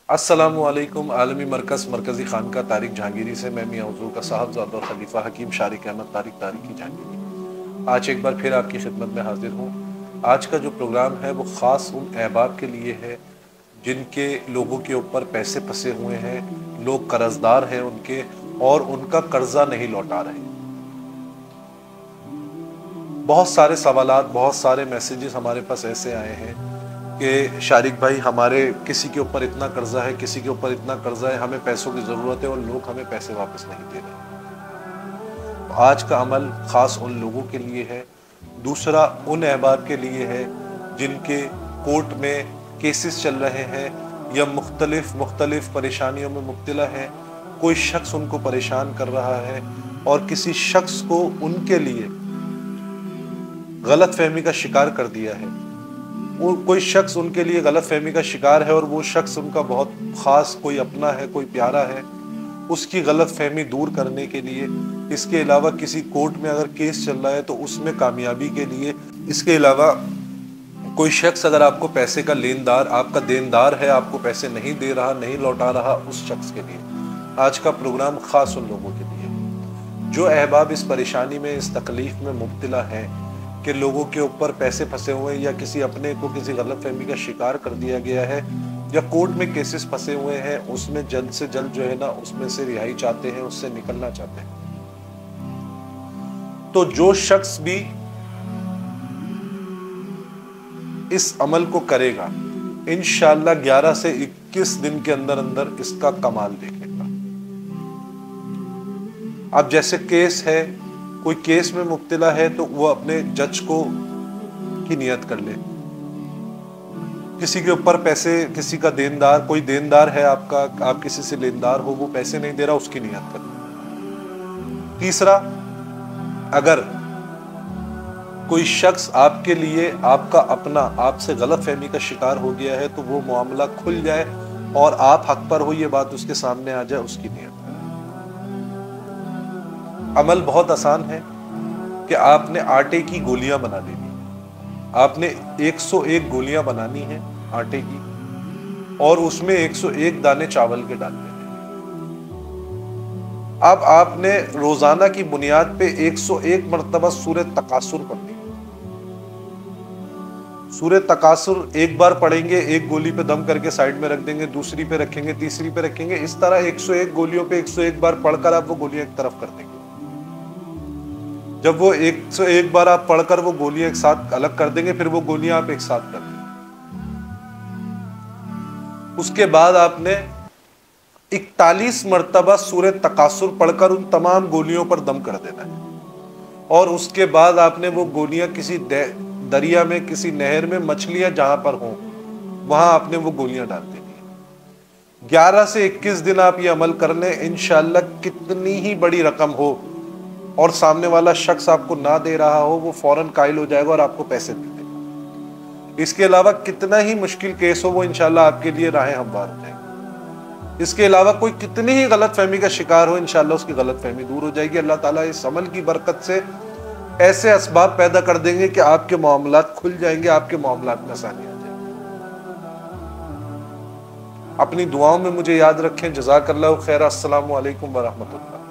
السلام علیکم۔ عالمی مرکز مرکزی خانقاہ طارق جہانگیری سے میں میاں حضور کا صاحبزادہ اور خلیفہ حکیم شارق احمد طارق طارقی جہانگیری آج ایک بار پھر آپ کی خدمت میں حاضر ہوں۔ آج کا جو پروگرام ہے وہ خاص ان احباب کے لیے ہے جن کے لوگوں کے اوپر پیسے پھنسے ہوئے ہیں، لوگ قرض دار ہیں ان کے، اور ان کا قرضہ نہیں لوٹا رہے۔ بہت سارے سوالات، بہت سارے میسیجز ہمارے پاس ایسے آئے ہیں کہ شارق بھائی ہمارے کسی کے اوپر اتنا قرضہ ہے، کسی کے اوپر اتنا قرضہ ہے، ہمیں پیسوں کی ضرورت ہے اور لوگ ہمیں پیسے واپس نہیں دے رہے۔ آج کا عمل خاص ان لوگوں کے لیے ہے۔ دوسرا ان احباب کے لیے ہے جن کے کورٹ میں کیسز چل رہے ہیں یا مختلف پریشانیوں میں مبتلا ہیں، کوئی شخص ان کو پریشان کر رہا ہے اور کسی شخص کو ان کے لیے غلط فہمی کا شکار کر دیا ہے۔ کوئی شخص ان کے لیے غلط فہمی کا شکار ہے اور وہ شخص ان کا بہت خاص کوئی اپنا ہے، کوئی پیارا ہے۔ اس کی غلط فہمی دور کرنے کے لیے، اس کے علاوہ کسی کورٹ میں اگر کیس چل رہا ہے تو اس میں کامیابی کے لیے، اس کے علاوہ کوئی شخص اگر آپ کو پیسے کا لیندار، آپ کا دیندار ہے، آپ کو پیسے نہیں دے رہا، نہیں لوٹا رہا، اس شخص کے لیے آج کا پروگرام خاص ان لوگوں کے لیے۔ جو احباب اس پریشانی میں، اس تکلیف میں مبتلا ہیں کہ لوگوں کے اوپر پیسے پھنسے ہوئے ہیں یا کسی اپنے کو کسی غلط فہمی کا شکار کر دیا گیا ہے یا کورٹ میں کیسز پھنسے ہوئے ہیں، اس میں جلد سے جلد جو ہے نا اس میں سے رہائی چاہتے ہیں، اس سے نکلنا چاہتے ہیں، تو جو شخص بھی اس عمل کو کرے گا انشاءاللہ 11 سے 21 دن کے اندر اندر اس کا کمال دیکھے گا۔ اب جیسے کیس ہے، کوئی کیس میں مبتلا ہے تو وہ اپنے جج کو کی نیت کر لے۔ کسی کے اوپر پیسے، کسی کا دیندار، کوئی دیندار ہے آپ کا، آپ کسی سے لیندار ہو، وہ پیسے نہیں دے رہا، اس کی نیت کر لے۔ تیسرا، اگر کوئی شخص آپ کے لیے، آپ کا اپنا، آپ سے غلط فہمی کا شکار ہو گیا ہے تو وہ معاملہ کھل جائے اور آپ حق پر ہو، یہ بات اس کے سامنے آ جائے، اس کی نیت کر لے۔ عمل بہت آسان ہے کہ آپ نے آٹے کی گولیاں بنا لینی، آپ نے 101 گولیاں بنانی ہیں آٹے کی، اور اس میں 101 دانے چاول کے ڈالنے ہیں۔ اب آپ نے روزانہ کی بنیاد پہ 101 مرتبہ سورہ تکاثر پڑھنی ہے۔ سورہ تکاثر ایک بار پڑھیں گے، ایک گولی پہ دم کر کے سائیڈ میں رکھ دیں گے، دوسری پہ رکھیں گے، تیسری پہ رکھیں گے، اس طرح 101 گولیوں پہ 101 بار پڑھ کر آپ وہ گولیاں ایک طرف کر دیں گے۔ جب وہ 101 بار آپ پڑھ کر وہ گولیاں ایک ساتھ الگ کر دیں گے، پھر وہ گولیاں آپ ایک ساتھ کر دیں گے۔ اس کے بعد آپ نے 41 مرتبہ سورہ تکاثر پڑھ کر ان تمام گولیوں پر دم کر دینا ہے، اور اس کے بعد آپ نے وہ گولیاں کسی دریا میں، کسی نہر میں، مچھلیاں جہاں پر ہوں وہاں آپ نے وہ گولیاں ڈال دینی ہیں۔ 11 سے 21 دن آپ یہ عمل کر لیں، انشاءاللہ کتنی ہی بڑی رقم ہو اور سامنے والا شخص آپ کو نہ دے رہا ہو، وہ فوراً قائل ہو جائے گا اور آپ کو پیسے دے دے گا۔ اس کے علاوہ کتنا ہی مشکل کیس ہو، وہ انشاءاللہ آپ کے لیے راہیں ہموار ہو جائیں گے۔ اس کے علاوہ کوئی کتنی ہی غلط فہمی کا شکار ہو، انشاءاللہ اس کی غلط فہمی دور ہو جائے گی۔ اللہ تعالیٰ اس عمل کی برکت سے ایسے اسباب پیدا کر دیں گے کہ آپ کے معاملات کھل جائیں گے، آپ کے معاملات میں آسانی آ جائے گی۔ اپنی دعاؤں میں مجھے یاد رکھیں۔ جزاک اللہ خیر۔ السلام علیکم ورحمۃ اللہ۔